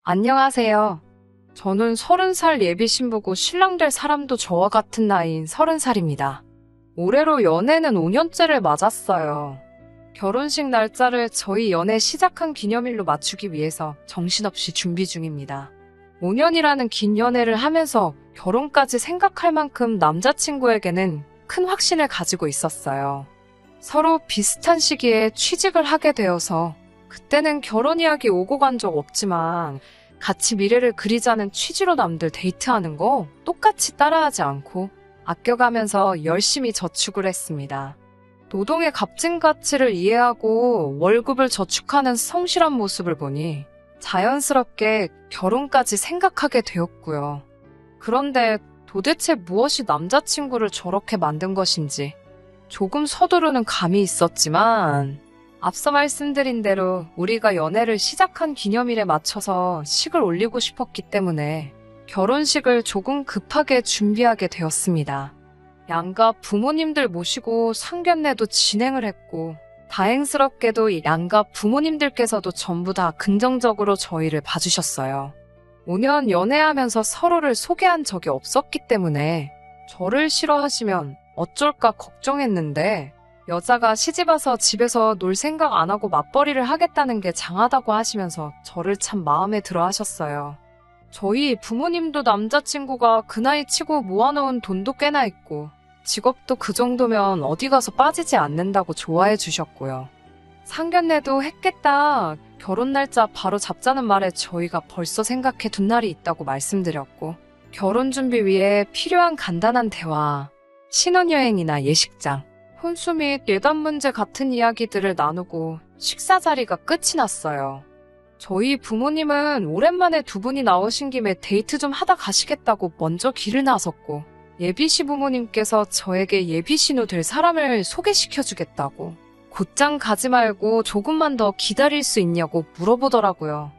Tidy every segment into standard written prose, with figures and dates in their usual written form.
안녕하세요. 저는 30살 예비 신부고 신랑 될 사람도 저와 같은 나이인 30살입니다. 올해로 연애는 5년째를 맞았어요. 결혼식 날짜를 저희 연애 시작한 기념일로 맞추기 위해서 정신없이 준비 중입니다. 5년이라는 긴 연애를 하면서 결혼까지 생각할 만큼 남자친구에게는 큰 확신을 가지고 있었어요. 서로 비슷한 시기에 취직을 하게 되어서 그때는 결혼 이야기 오고 간 적 없지만 같이 미래를 그리자는 취지로 남들 데이트하는 거 똑같이 따라하지 않고 아껴가면서 열심히 저축을 했습니다. 노동의 값진 가치를 이해하고 월급을 저축하는 성실한 모습을 보니 자연스럽게 결혼까지 생각하게 되었고요. 그런데 도대체 무엇이 남자친구를 저렇게 만든 것인지 조금 서두르는 감이 있었지만 앞서 말씀드린 대로 우리가 연애를 시작한 기념일에 맞춰서 식을 올리고 싶었기 때문에 결혼식을 조금 급하게 준비하게 되었습니다. 양가 부모님들 모시고 상견례도 진행을 했고 다행스럽게도 양가 부모님들께서도 전부 다 긍정적으로 저희를 봐주셨어요. 5년 연애하면서 서로를 소개한 적이 없었기 때문에 저를 싫어하시면 어쩔까 걱정했는데 여자가 시집와서 집에서 놀 생각 안 하고 맞벌이를 하겠다는 게 장하다고 하시면서 저를 참 마음에 들어 하셨어요. 저희 부모님도 남자친구가 그 나이 치고 모아놓은 돈도 꽤나 있고 직업도 그 정도면 어디 가서 빠지지 않는다고 좋아해 주셨고요. 상견례도 했겠다. 결혼 날짜 바로 잡자는 말에 저희가 벌써 생각해 둔 날이 있다고 말씀드렸고 결혼 준비 위해 필요한 간단한 대화, 신혼여행이나 예식장, 혼수 및 예단 문제 같은 이야기들을 나누고 식사 자리가 끝이 났어요. 저희 부모님은 오랜만에 두 분이 나오신 김에 데이트 좀 하다 가시겠다고 먼저 길을 나섰고 예비 시부모님께서 저에게 예비 신우 될 사람을 소개시켜주겠다고 곧장 가지 말고 조금만 더 기다릴 수 있냐고 물어보더라고요.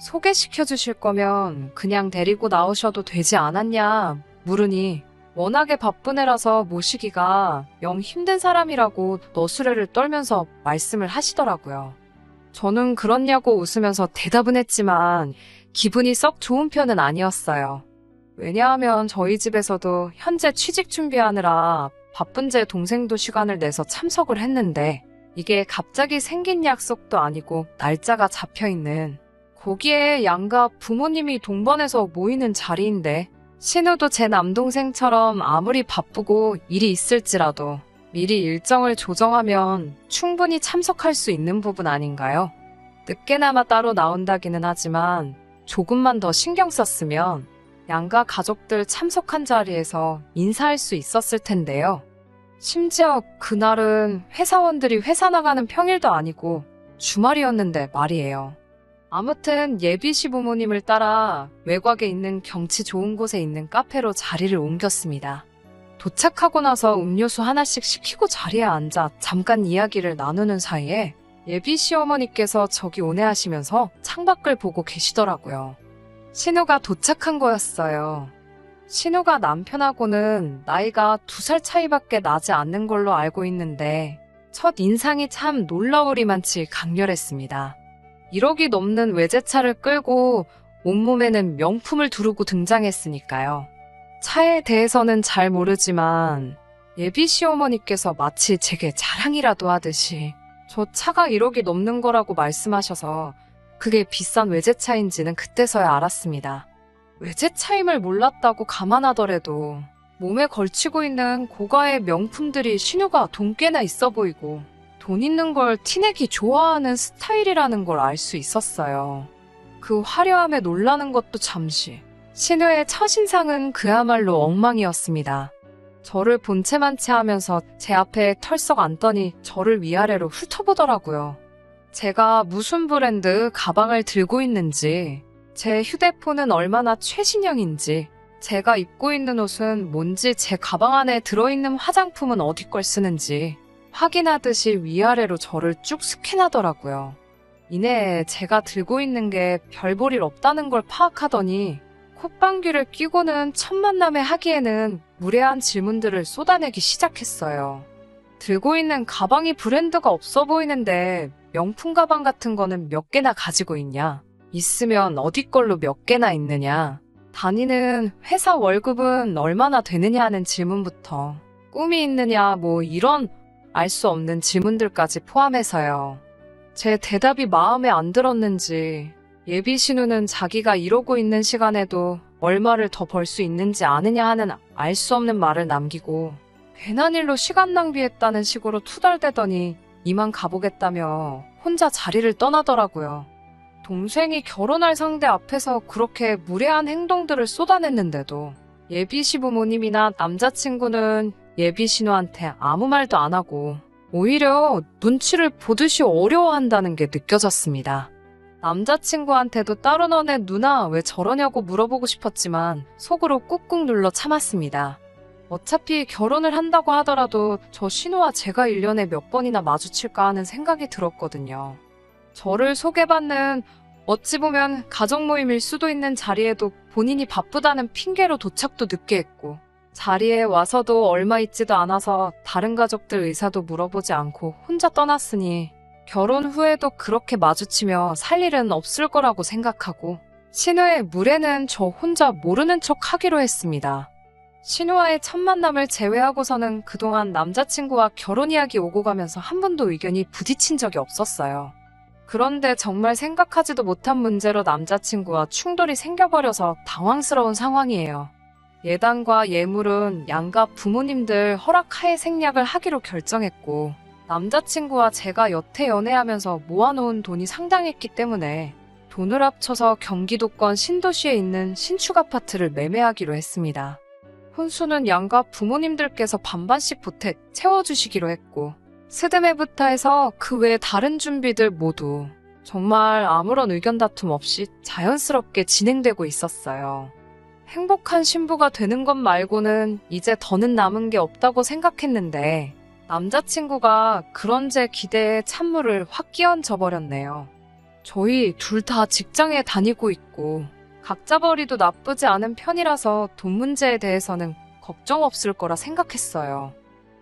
소개시켜주실 거면 그냥 데리고 나오셔도 되지 않았냐 물으니 워낙에 바쁜 애라서 모시기가 영 힘든 사람이라고 너스레를 떨면서 말씀을 하시더라고요. 저는 그렇냐고 웃으면서 대답은 했지만 기분이 썩 좋은 편은 아니었어요. 왜냐하면 저희 집에서도 현재 취직 준비하느라 바쁜 제 동생도 시간을 내서 참석을 했는데 이게 갑자기 생긴 약속도 아니고 날짜가 잡혀있는 거기에 양가 부모님이 동반해서 모이는 자리인데 신우도 제 남동생처럼 아무리 바쁘고 일이 있을지라도 미리 일정을 조정하면 충분히 참석할 수 있는 부분 아닌가요? 늦게나마 따로 나온다기는 하지만 조금만 더 신경 썼으면 양가 가족들 참석한 자리에서 인사할 수 있었을 텐데요. 심지어 그날은 회사원들이 회사 나가는 평일도 아니고 주말이었는데 말이에요. 아무튼 예비 시부모님을 따라 외곽에 있는 경치 좋은 곳에 있는 카페로 자리를 옮겼습니다. 도착하고 나서 음료수 하나씩 시키고 자리에 앉아 잠깐 이야기를 나누는 사이에 예비 시어머니께서 저기 오네 하시면서 창밖을 보고 계시더라고요. 신우가 도착한 거였어요. 신우가 남편하고는 나이가 2살 차이밖에 나지 않는 걸로 알고 있는데 첫 인상이 참 놀라우리만치 강렬했습니다. 1억이 넘는 외제차를 끌고 온몸에는 명품을 두르고 등장했으니까요. 차에 대해서는 잘 모르지만 예비 시어머니께서 마치 제게 자랑이라도 하듯이 저 차가 1억이 넘는 거라고 말씀하셔서 그게 비싼 외제차인지는 그때서야 알았습니다. 외제차임을 몰랐다고 감안하더라도 몸에 걸치고 있는 고가의 명품들이 신우가 돈 꽤나 있어 보이고 돈 있는 걸 티내기 좋아하는 스타일이라는 걸 알 수 있었어요. 그 화려함에 놀라는 것도 잠시. 신우의 첫인상은 그야말로 엉망이었습니다. 저를 본체만 채하면서 제 앞에 털썩 앉더니 저를 위아래로 훑어보더라고요. 제가 무슨 브랜드 가방을 들고 있는지, 제 휴대폰은 얼마나 최신형인지, 제가 입고 있는 옷은 뭔지, 제 가방 안에 들어있는 화장품은 어디 걸 쓰는지 확인하듯이 위아래로 저를 쭉 스캔하더라고요. 이내 제가 들고 있는 게 별 볼 일 없다는 걸 파악하더니 콧방귀를 뀌고는 첫 만남에 하기에는 무례한 질문들을 쏟아내기 시작했어요. 들고 있는 가방이 브랜드가 없어 보이는데 명품 가방 같은 거는 몇 개나 가지고 있냐? 있으면 어디 걸로 몇 개나 있느냐. 다니는 회사 월급은 얼마나 되느냐 하는 질문부터 꿈이 있느냐 뭐 이런 알 수 없는 질문들까지 포함해서요. 제 대답이 마음에 안 들었는지 예비 신우는 자기가 이러고 있는 시간에도 얼마를 더 벌 수 있는지 아느냐 하는 알 수 없는 말을 남기고 괜한 일로 시간 낭비했다는 식으로 투덜대더니 이만 가보겠다며 혼자 자리를 떠나더라고요. 동생이 결혼할 상대 앞에서 그렇게 무례한 행동들을 쏟아냈는데도 예비 시부모님이나 남자친구는 예비 신우한테 아무 말도 안 하고 오히려 눈치를 보듯이 어려워한다는 게 느껴졌습니다. 남자친구한테도 따로 너네 누나 왜 저러냐고 물어보고 싶었지만 속으로 꾹꾹 눌러 참았습니다. 어차피 결혼을 한다고 하더라도 저 신우와 제가 1년에 몇 번이나 마주칠까 하는 생각이 들었거든요. 저를 소개받는 어찌 보면 가족 모임일 수도 있는 자리에도 본인이 바쁘다는 핑계로 도착도 늦게 했고 자리에 와서도 얼마 있지도 않아서 다른 가족들 의사도 물어보지 않고 혼자 떠났으니 결혼 후에도 그렇게 마주치며 살 일은 없을 거라고 생각하고 신우의 무례는 저 혼자 모르는 척 하기로 했습니다. 신우와의 첫 만남을 제외하고서는 그동안 남자친구와 결혼 이야기 오고 가면서 한 번도 의견이 부딪힌 적이 없었어요. 그런데 정말 생각하지도 못한 문제로 남자친구와 충돌이 생겨버려서 당황스러운 상황이에요. 예단과 예물은 양가 부모님들 허락하에 생략을 하기로 결정했고 남자친구와 제가 여태 연애하면서 모아놓은 돈이 상당했기 때문에 돈을 합쳐서 경기도권 신도시에 있는 신축 아파트를 매매하기로 했습니다. 혼수는 양가 부모님들께서 반반씩 보태 채워주시기로 했고 스드메부터 해서 그 외 다른 준비들 모두 정말 아무런 의견 다툼 없이 자연스럽게 진행되고 있었어요. 행복한 신부가 되는 것 말고는 이제 더는 남은 게 없다고 생각했는데 남자친구가 그런 제 기대에 찬물을 확 끼얹어 버렸네요. 저희 둘 다 직장에 다니고 있고 각자 벌이도 나쁘지 않은 편이라서 돈 문제에 대해서는 걱정 없을 거라 생각했어요.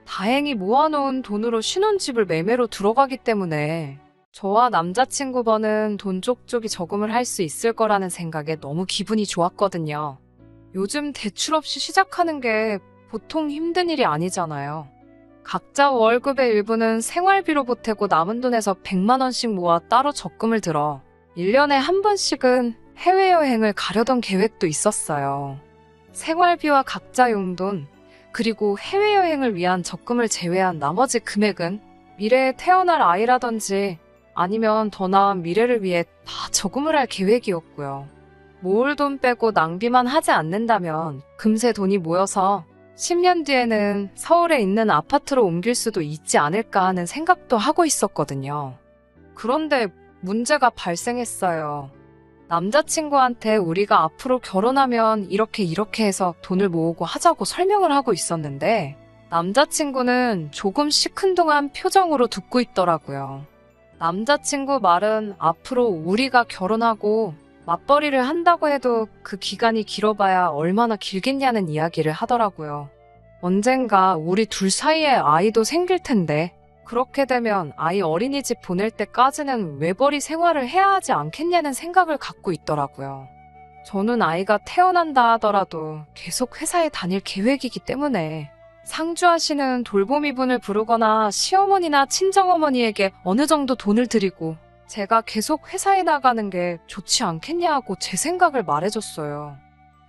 다행히 모아놓은 돈으로 신혼집을 매매로 들어가기 때문에 저와 남자친구 버는 돈 쪽쪽이 저금을 할 수 있을 거라는 생각에 너무 기분이 좋았거든요. 요즘 대출 없이 시작하는 게 보통 힘든 일이 아니잖아요. 각자 월급의 일부는 생활비로 보태고 남은 돈에서 100만 원씩 모아 따로 적금을 들어 1년에 한 번씩은 해외여행을 가려던 계획도 있었어요. 생활비와 각자 용돈, 그리고 해외여행을 위한 적금을 제외한 나머지 금액은 미래에 태어날 아이라든지 아니면 더 나은 미래를 위해 다 저금을 할 계획이었고요. 모을 돈 빼고 낭비만 하지 않는다면 금세 돈이 모여서 10년 뒤에는 서울에 있는 아파트로 옮길 수도 있지 않을까 하는 생각도 하고 있었거든요. 그런데 문제가 발생했어요. 남자친구한테 우리가 앞으로 결혼하면 이렇게 해서 돈을 모으고 하자고 설명을 하고 있었는데 남자친구는 조금 시큰둥한 표정으로 듣고 있더라고요. 남자친구 말은 앞으로 우리가 결혼하고 맞벌이를 한다고 해도 그 기간이 길어봐야 얼마나 길겠냐는 이야기를 하더라고요. 언젠가 우리 둘 사이에 아이도 생길 텐데 그렇게 되면 아이 어린이집 보낼 때까지는 외벌이 생활을 해야 하지 않겠냐는 생각을 갖고 있더라고요. 저는 아이가 태어난다 하더라도 계속 회사에 다닐 계획이기 때문에 상주하시는 돌보미분을 부르거나 시어머니나 친정어머니에게 어느 정도 돈을 드리고 제가 계속 회사에 나가는 게 좋지 않겠냐고 제 생각을 말해줬어요.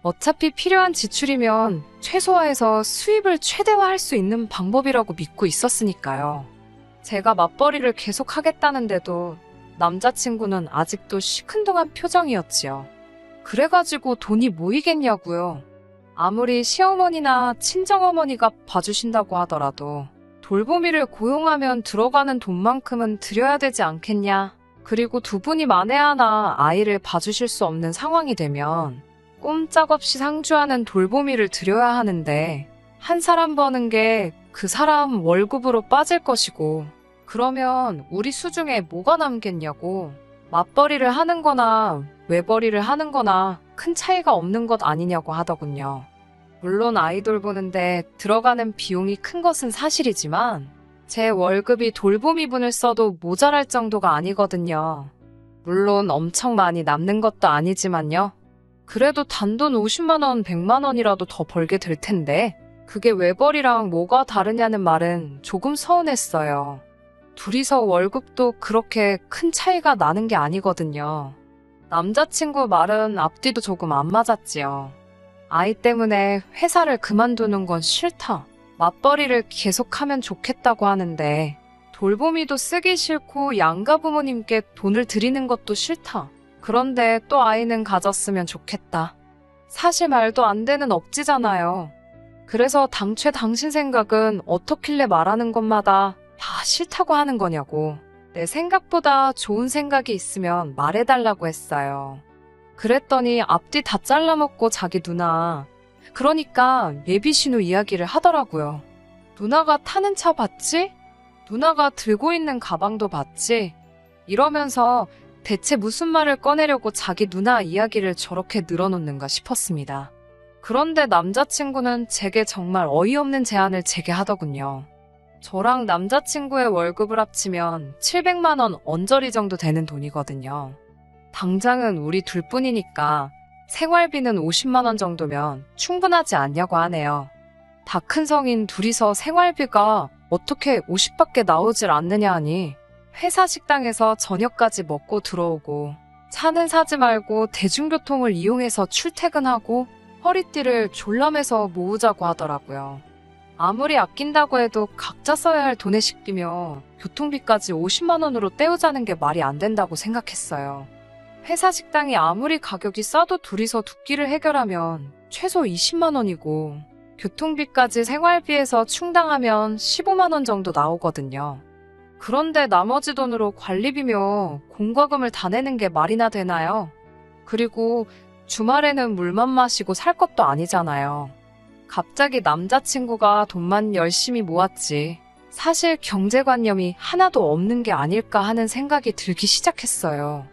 어차피 필요한 지출이면 최소화해서 수입을 최대화할 수 있는 방법이라고 믿고 있었으니까요. 제가 맞벌이를 계속 하겠다는데도 남자친구는 아직도 시큰둥한 표정이었지요. 그래가지고 돈이 모이겠냐고요. 아무리 시어머니나 친정어머니가 봐주신다고 하더라도 돌보미를 고용하면 들어가는 돈만큼은 드려야 되지 않겠냐. 그리고 두 분이 만에 하나 아이를 봐주실 수 없는 상황이 되면 꼼짝없이 상주하는 돌보미를 드려야 하는데 한 사람 버는 게 그 사람 월급으로 빠질 것이고 그러면 우리 수중에 뭐가 남겠냐고. 맞벌이를 하는 거나 외벌이를 하는 거나 큰 차이가 없는 것 아니냐고 하더군요. 물론 아이돌 보는데 들어가는 비용이 큰 것은 사실이지만 제 월급이 돌보미분을 써도 모자랄 정도가 아니거든요. 물론 엄청 많이 남는 것도 아니지만요. 그래도 단돈 50만 원, 100만 원이라도 더 벌게 될 텐데 그게 외벌이랑 뭐가 다르냐는 말은 조금 서운했어요. 둘이서 월급도 그렇게 큰 차이가 나는 게 아니거든요. 남자친구 말은 앞뒤도 조금 안 맞았지요. 아이 때문에 회사를 그만두는 건 싫다. 맞벌이를 계속하면 좋겠다고 하는데 돌보미도 쓰기 싫고 양가 부모님께 돈을 드리는 것도 싫다. 그런데 또 아이는 가졌으면 좋겠다. 사실 말도 안 되는 억지잖아요. 그래서 당최 당신 생각은 어떻길래 말하는 것마다 다 싫다고 하는 거냐고. 내 생각보다 좋은 생각이 있으면 말해달라고 했어요. 그랬더니 앞뒤 다 잘라먹고 자기 누나, 그러니까 예비신우 이야기를 하더라고요. 누나가 타는 차 봤지? 누나가 들고 있는 가방도 봤지? 이러면서 대체 무슨 말을 꺼내려고 자기 누나 이야기를 저렇게 늘어놓는가 싶었습니다. 그런데 남자친구는 제게 정말 어이없는 제안을 제게 하더군요. 저랑 남자친구의 월급을 합치면 700만 원 언저리 정도 되는 돈이거든요. 당장은 우리 둘뿐이니까 생활비는 50만 원 정도면 충분하지 않냐고 하네요. 다 큰 성인 둘이서 생활비가 어떻게 50밖에 나오질 않느냐 하니 회사 식당에서 저녁까지 먹고 들어오고 차는 사지 말고 대중교통을 이용해서 출퇴근하고 허리띠를 졸라매서 모으자고 하더라고요. 아무리 아낀다고 해도 각자 써야 할 돈의 식비며 교통비까지 50만 원으로 때우자는 게 말이 안 된다고 생각했어요. 회사 식당이 아무리 가격이 싸도 둘이서 두 끼를 해결하면 최소 20만 원이고 교통비까지 생활비에서 충당하면 15만 원 정도 나오거든요. 그런데 나머지 돈으로 관리비며 공과금을 다 내는 게 말이나 되나요? 그리고 주말에는 물만 마시고 살 것도 아니잖아요. 갑자기 남자친구가 돈만 열심히 모았지 사실 경제관념이 하나도 없는 게 아닐까 하는 생각이 들기 시작했어요.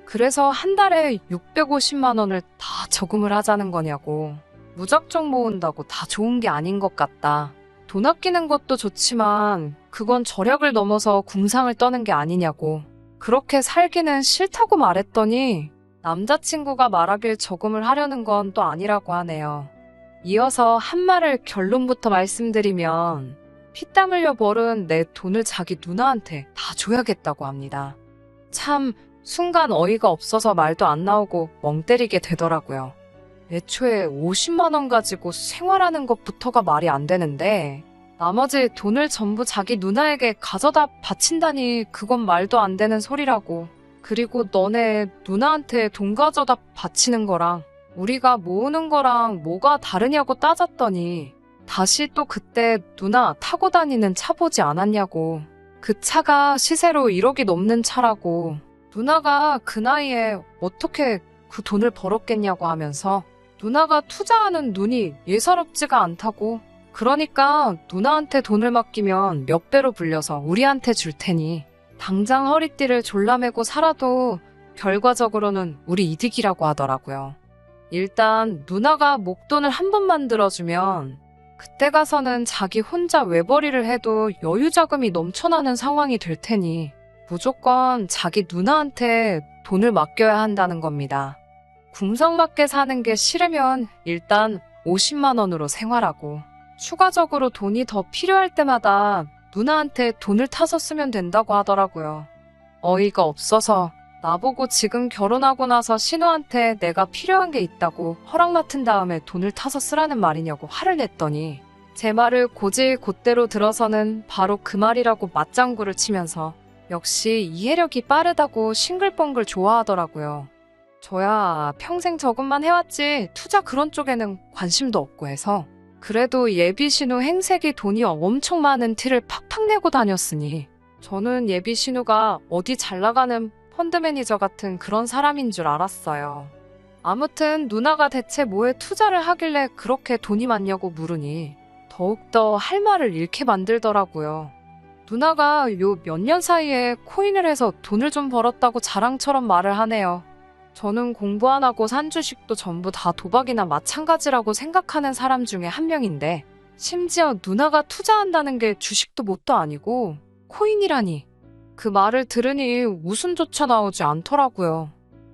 그래서 한 달에 650만 원을 다 저금을 하자는 거냐고. 무작정 모은다고 다 좋은 게 아닌 것 같다. 돈 아끼는 것도 좋지만 그건 절약을 넘어서 궁상을 떠는 게 아니냐고. 그렇게 살기는 싫다고 말했더니 남자친구가 말하길 저금을 하려는 건 또 아니라고 하네요. 이어서 한 말을 결론부터 말씀드리면 피땀 흘려 벌은 내 돈을 자기 누나한테 다 줘야겠다고 합니다. 참 순간 어이가 없어서 말도 안 나오고 멍 때리게 되더라고요. 애초에 50만 원 가지고 생활하는 것부터가 말이 안 되는데 나머지 돈을 전부 자기 누나에게 가져다 바친다니 그건 말도 안 되는 소리라고. 그리고 너네 누나한테 돈 가져다 바치는 거랑 우리가 모으는 거랑 뭐가 다르냐고 따졌더니 다시 또 그때 누나 타고 다니는 차 보지 않았냐고. 그 차가 시세로 1억이 넘는 차라고. 누나가 그 나이에 어떻게 그 돈을 벌었겠냐고 하면서 누나가 투자하는 눈이 예사롭지가 않다고. 그러니까 누나한테 돈을 맡기면 몇 배로 불려서 우리한테 줄 테니 당장 허리띠를 졸라매고 살아도 결과적으로는 우리 이득이라고 하더라고요. 일단 누나가 목돈을 한 번만 들어주면 그때 가서는 자기 혼자 외벌이를 해도 여유자금이 넘쳐나는 상황이 될 테니 무조건 자기 누나한테 돈을 맡겨야 한다는 겁니다. 궁성맞게 사는 게 싫으면 일단 50만 원으로 생활하고 추가적으로 돈이 더 필요할 때마다 누나한테 돈을 타서 쓰면 된다고 하더라고요. 어이가 없어서 나보고 지금 결혼하고 나서 신우한테 내가 필요한 게 있다고 허락 맡은 다음에 돈을 타서 쓰라는 말이냐고 화를 냈더니 제 말을 곧대로 들어서는 바로 그 말이라고 맞장구를 치면서 역시 이해력이 빠르다고 싱글벙글 좋아하더라고요. 저야 평생 저금만 해왔지 투자 그런 쪽에는 관심도 없고 해서 그래도 예비신우 행색이 돈이 엄청 많은 티를 팍팍 내고 다녔으니 저는 예비신우가 어디 잘나가는 펀드 매니저 같은 그런 사람인 줄 알았어요. 아무튼 누나가 대체 뭐에 투자를 하길래 그렇게 돈이 많냐고 물으니 더욱더 할 말을 잃게 만들더라고요. 누나가 요 몇 년 사이에 코인을 해서 돈을 좀 벌었다고 자랑처럼 말을 하네요. 저는 공부 안 하고 산 주식도 전부 다 도박이나 마찬가지라고 생각하는 사람 중에 한 명인데 심지어 누나가 투자한다는 게 주식도 뭣도 아니고 코인이라니. 그 말을 들으니 웃음조차 나오지 않더라고요.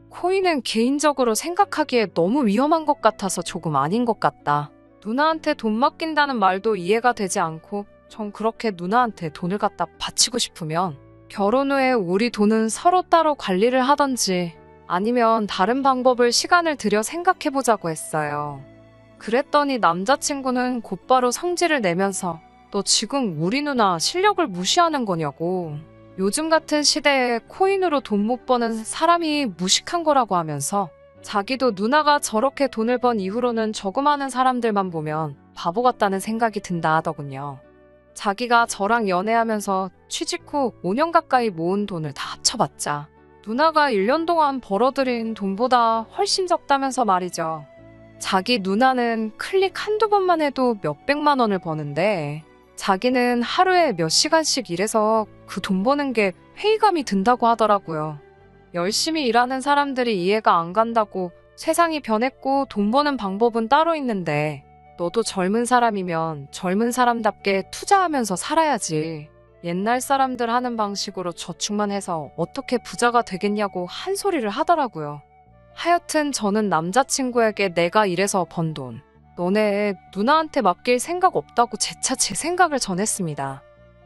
코인은 개인적으로 생각하기에 너무 위험한 것 같아서 조금 아닌 것 같다. 누나한테 돈 맡긴다는 말도 이해가 되지 않고 전 그렇게 누나한테 돈을 갖다 바치고 싶으면 결혼 후에 우리 돈은 서로 따로 관리를 하던지 아니면 다른 방법을 시간을 들여 생각해보자고 했어요. 그랬더니 남자친구는 곧바로 성질을 내면서 너 지금 우리 누나 실력을 무시하는 거냐고. 요즘 같은 시대에 코인으로 돈 못 버는 사람이 무식한 거라고 하면서 자기도 누나가 저렇게 돈을 번 이후로는 저금하는 사람들만 보면 바보 같다는 생각이 든다 하더군요. 자기가 저랑 연애하면서 취직 후 5년 가까이 모은 돈을 다 합쳐봤자 누나가 1년 동안 벌어들인 돈보다 훨씬 적다면서 말이죠. 자기 누나는 클릭 한두 번만 해도 몇백만 원을 버는데 자기는 하루에 몇 시간씩 일해서 그 돈 버는 게 회의감이 든다고 하더라고요. 열심히 일하는 사람들이 이해가 안 간다고 세상이 변했고 돈 버는 방법은 따로 있는데 너도 젊은 사람이면 젊은 사람답게 투자하면서 살아야지. 옛날 사람들 하는 방식으로 저축만 해서 어떻게 부자가 되겠냐고 한 소리를 하더라고요. 하여튼 저는 남자친구에게 내가 일해서 번 돈, 너네 누나한테 맡길 생각 없다고 재차 제 생각을 전했습니다.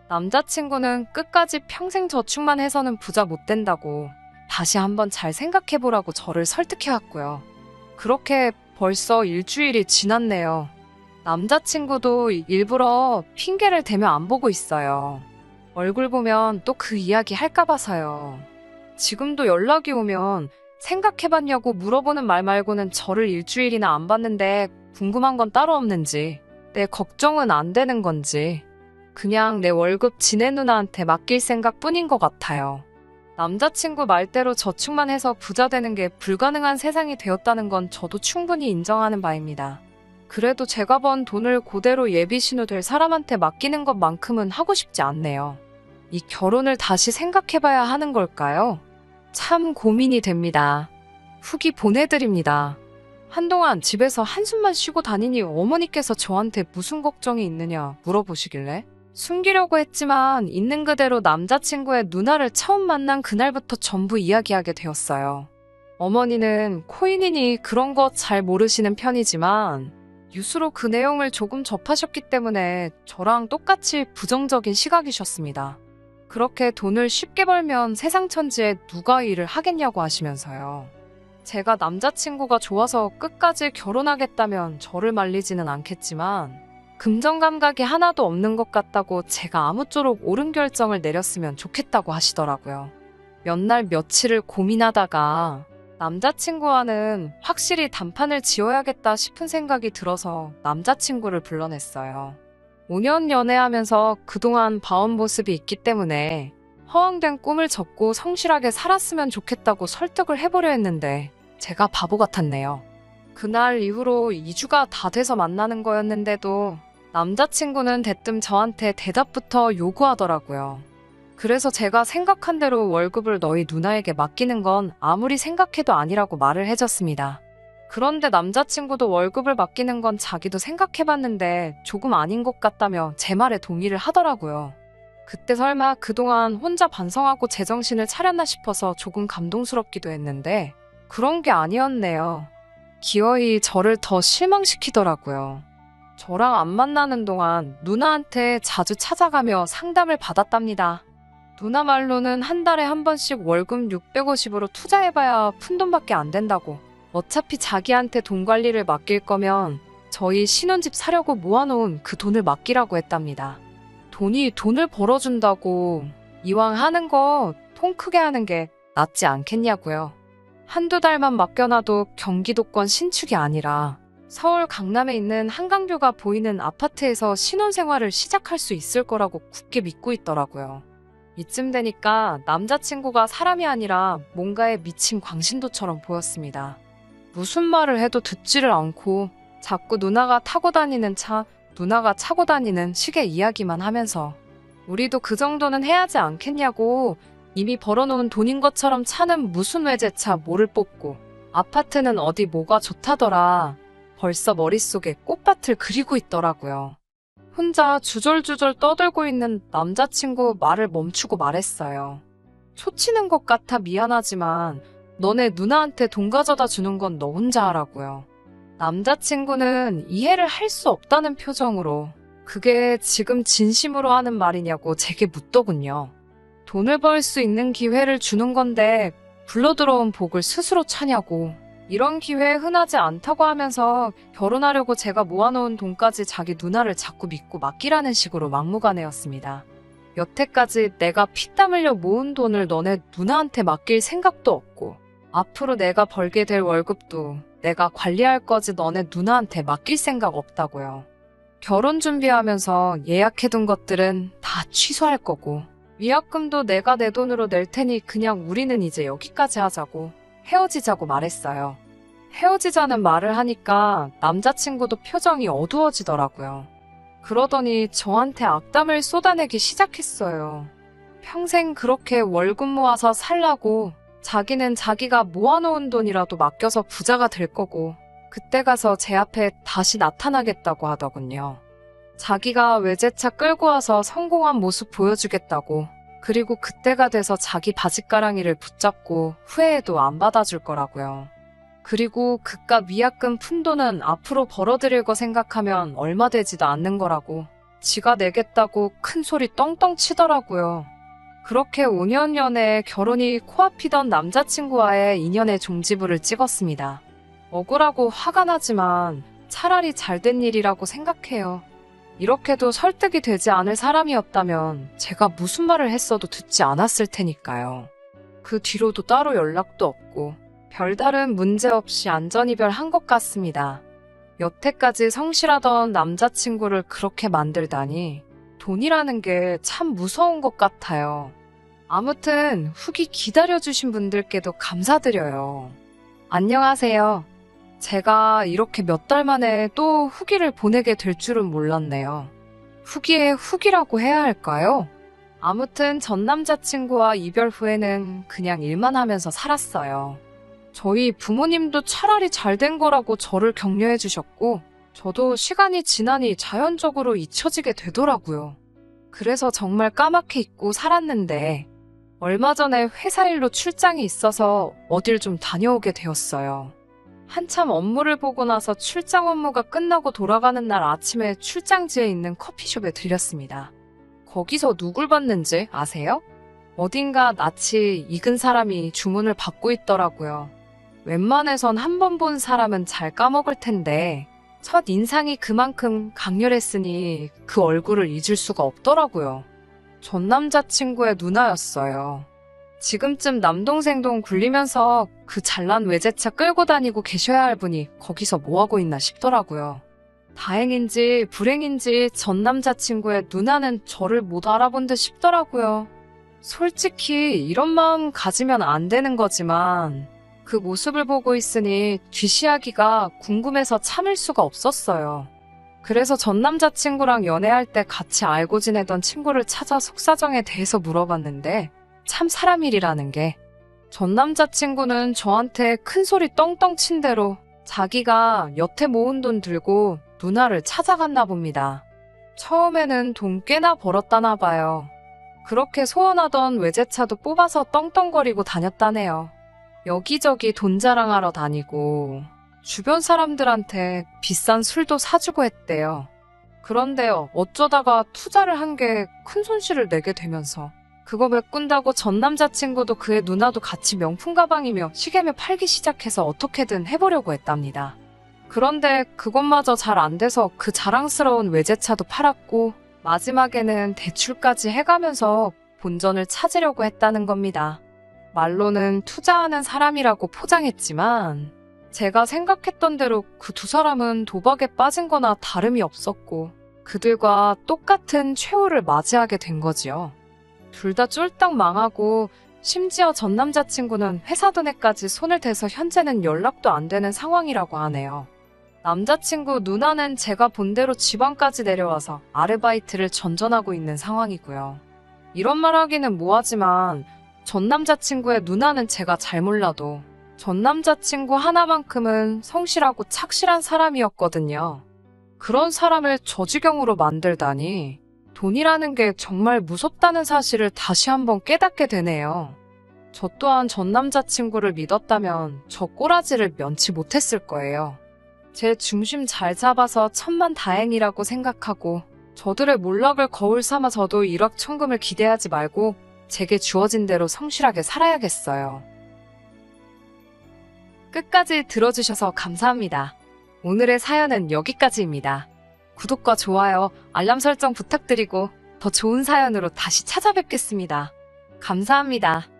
남자친구는 끝까지 평생 저축만 해서는 부자 못 된다고 다시 한번 잘 생각해보라고 저를 설득해왔고요. 그렇게 벌써 일주일이 지났네요. 남자친구도 일부러 핑계를 대며 안 보고 있어요. 얼굴 보면 또 그 이야기 할까 봐서요. 지금도 연락이 오면 생각해봤냐고 물어보는 말 말고는 저를 일주일이나 안 봤는데 궁금한 건 따로 없는지, 내 걱정은 안 되는 건지, 그냥 내 월급 지네 누나한테 맡길 생각뿐인 것 같아요. 남자친구 말대로 저축만 해서 부자 되는 게 불가능한 세상이 되었다는 건 저도 충분히 인정하는 바입니다. 그래도 제가 번 돈을 그대로 예비 신우 될 사람한테 맡기는 것만큼은 하고 싶지 않네요. 이 결혼을 다시 생각해봐야 하는 걸까요? 참 고민이 됩니다. 후기 보내드립니다. 한동안 집에서 한숨만 쉬고 다니니 어머니께서 저한테 무슨 걱정이 있느냐 물어보시길래 숨기려고 했지만 있는 그대로 남자친구의 누나를 처음 만난 그날부터 전부 이야기하게 되었어요. 어머니는 코인이니 그런 거 잘 모르시는 편이지만 뉴스로 그 내용을 조금 접하셨기 때문에 저랑 똑같이 부정적인 시각이셨습니다. 그렇게 돈을 쉽게 벌면 세상 천지에 누가 일을 하겠냐고 하시면서요. 제가 남자친구가 좋아서 끝까지 결혼하겠다면 저를 말리지는 않겠지만 금전 감각이 하나도 없는 것 같다고 제가 아무쪼록 옳은 결정을 내렸으면 좋겠다고 하시더라고요. 몇 날 며칠을 고민하다가 남자친구와는 확실히 단판을 지어야겠다 싶은 생각이 들어서 남자친구를 불러냈어요. 5년 연애하면서 그동안 봐온 모습이 있기 때문에 허황된 꿈을 접고 성실하게 살았으면 좋겠다고 설득을 해보려 했는데 제가 바보 같았네요. 그날 이후로 2주가 다 돼서 만나는 거였는데도 남자친구는 대뜸 저한테 대답부터 요구하더라고요. 그래서 제가 생각한 대로 월급을 너희 누나에게 맡기는 건 아무리 생각해도 아니라고 말을 해줬습니다. 그런데 남자친구도 월급을 맡기는 건 자기도 생각해봤는데 조금 아닌 것 같다며 제 말에 동의를 하더라고요. 그때 설마 그동안 혼자 반성하고 제정신을 차렸나 싶어서 조금 감동스럽기도 했는데 그런 게 아니었네요. 기어이 저를 더 실망시키더라고요. 저랑 안 만나는 동안 누나한테 자주 찾아가며 상담을 받았답니다. 누나 말로는 한 달에 한 번씩 월급 650으로 투자해봐야 푼돈밖에 안 된다고. 어차피 자기한테 돈 관리를 맡길 거면 저희 신혼집 사려고 모아놓은 그 돈을 맡기라고 했답니다. 돈이 돈을 벌어준다고 이왕 하는 거 통 크게 하는 게 낫지 않겠냐고요. 한두 달만 맡겨놔도 경기도권 신축이 아니라 서울 강남에 있는 한강뷰가 보이는 아파트에서 신혼생활을 시작할 수 있을 거라고 굳게 믿고 있더라고요. 이쯤 되니까 남자친구가 사람이 아니라 뭔가에 미친 광신도처럼 보였습니다. 무슨 말을 해도 듣지를 않고 자꾸 누나가 타고 다니는 차, 누나가 차고 다니는 시계 이야기만 하면서 우리도 그 정도는 해야지 않겠냐고 이미 벌어놓은 돈인 것처럼 차는 무슨 외제차 뭐를 뽑고 아파트는 어디 뭐가 좋다더라. 벌써 머릿속에 꽃밭을 그리고 있더라고요. 혼자 주절주절 떠들고 있는 남자친구 말을 멈추고 말했어요. 초치는 것 같아 미안하지만 너네 누나한테 돈 가져다 주는 건 너 혼자 하라고요. 남자친구는 이해를 할 수 없다는 표정으로 그게 지금 진심으로 하는 말이냐고 제게 묻더군요. 돈을 벌 수 있는 기회를 주는 건데 굴러들어온 복을 스스로 차냐고. 이런 기회 흔하지 않다고 하면서 결혼하려고 제가 모아놓은 돈까지 자기 누나를 자꾸 믿고 맡기라는 식으로 막무가내였습니다. 여태까지 내가 피땀 흘려 모은 돈을 너네 누나한테 맡길 생각도 없고 앞으로 내가 벌게 될 월급도 내가 관리할 거지 너네 누나한테 맡길 생각 없다고요. 결혼 준비하면서 예약해둔 것들은 다 취소할 거고 위약금도 내가 내 돈으로 낼 테니 그냥 우리는 이제 여기까지 하자고 헤어지자고 말했어요. 헤어지자는 말을 하니까 남자친구도 표정이 어두워지더라고요. 그러더니 저한테 악담을 쏟아내기 시작했어요. 평생 그렇게 월급 모아서 살라고 자기는 자기가 모아놓은 돈이라도 맡겨서 부자가 될 거고 그때 가서 제 앞에 다시 나타나겠다고 하더군요. 자기가 외제차 끌고 와서 성공한 모습 보여주겠다고 그리고 그때가 돼서 자기 바짓가랑이를 붙잡고 후회해도 안 받아줄 거라고요. 그리고 그깟 위약금 푼돈은 앞으로 벌어들일 거 생각하면 얼마 되지도 않는 거라고 지가 내겠다고 큰 소리 떵떵 치더라고요. 그렇게 5년 연애에 결혼이 코앞이던 남자친구와의 인연의 종지부를 찍었습니다. 억울하고 화가 나지만 차라리 잘된 일이라고 생각해요. 이렇게도 설득이 되지 않을 사람이었다면 제가 무슨 말을 했어도 듣지 않았을 테니까요. 그 뒤로도 따로 연락도 없고 별다른 문제 없이 안전이별한 것 같습니다. 여태까지 성실하던 남자친구를 그렇게 만들다니 돈이라는 게 참 무서운 것 같아요. 아무튼 후기 기다려주신 분들께도 감사드려요. 안녕하세요. 제가 이렇게 몇 달 만에 또 후기를 보내게 될 줄은 몰랐네요. 후기에 후기라고 해야 할까요? 아무튼 전 남자친구와 이별 후에는 그냥 일만 하면서 살았어요. 저희 부모님도 차라리 잘된 거라고 저를 격려해 주셨고 저도 시간이 지나니 자연적으로 잊혀지게 되더라고요. 그래서 정말 까맣게 잊고 살았는데 얼마 전에 회사 일로 출장이 있어서 어딜 좀 다녀오게 되었어요. 한참 업무를 보고 나서 출장 업무가 끝나고 돌아가는 날 아침에 출장지에 있는 커피숍에 들렸습니다. 거기서 누굴 봤는지 아세요? 어딘가 낯이 익은 사람이 주문을 받고 있더라고요. 웬만해선 한 번 본 사람은 잘 까먹을 텐데 첫 인상이 그만큼 강렬했으니 그 얼굴을 잊을 수가 없더라고요. 전 남자친구의 누나였어요. 지금쯤 남동생 돈 굴리면서 그 잘난 외제차 끌고 다니고 계셔야 할 분이 거기서 뭐하고 있나 싶더라고요. 다행인지 불행인지 전 남자친구의 누나는 저를 못 알아본 듯 싶더라고요. 솔직히 이런 마음 가지면 안 되는 거지만 그 모습을 보고 있으니 뒤시하기가 궁금해서 참을 수가 없었어요. 그래서 전 남자친구랑 연애할 때 같이 알고 지내던 친구를 찾아 속사정에 대해서 물어봤는데 참 사람 일이라는 게 전 남자친구는 저한테 큰 소리 떵떵 친 대로 자기가 여태 모은 돈 들고 누나를 찾아갔나 봅니다. 처음에는 돈 꽤나 벌었다나 봐요. 그렇게 소원하던 외제차도 뽑아서 떵떵거리고 다녔다네요. 여기저기 돈 자랑하러 다니고 주변 사람들한테 비싼 술도 사주고 했대요. 그런데 어쩌다가 투자를 한 게 큰 손실을 내게 되면서 그거 메꾼다고 전 남자친구도 그의 누나도 같이 명품 가방이며 시계며 팔기 시작해서 어떻게든 해보려고 했답니다. 그런데 그것마저 잘 안 돼서 그 자랑스러운 외제차도 팔았고 마지막에는 대출까지 해가면서 본전을 찾으려고 했다는 겁니다. 말로는 투자하는 사람이라고 포장했지만 제가 생각했던 대로 그 두 사람은 도박에 빠진 거나 다름이 없었고 그들과 똑같은 최후를 맞이하게 된 거지요. 둘 다 쫄딱 망하고 심지어 전 남자친구는 회사 돈에까지 손을 대서 현재는 연락도 안 되는 상황이라고 하네요. 남자친구 누나는 제가 본 대로 지방까지 내려와서 아르바이트를 전전하고 있는 상황이고요. 이런 말 하기는 뭐하지만 전 남자친구의 누나는 제가 잘 몰라도 전 남자친구 하나만큼은 성실하고 착실한 사람이었거든요. 그런 사람을 저지경으로 만들다니. 돈이라는 게 정말 무섭다는 사실을 다시 한번 깨닫게 되네요. 저 또한 전 남자친구를 믿었다면 저 꼬라지를 면치 못했을 거예요. 제 중심 잘 잡아서 천만다행이라고 생각하고 저들의 몰락을 거울 삼아 저도 일확천금을 기대하지 말고 제게 주어진 대로 성실하게 살아야겠어요. 끝까지 들어주셔서 감사합니다. 오늘의 사연은 여기까지입니다. 구독과 좋아요, 알람 설정 부탁드리고 더 좋은 사연으로 다시 찾아뵙겠습니다. 감사합니다.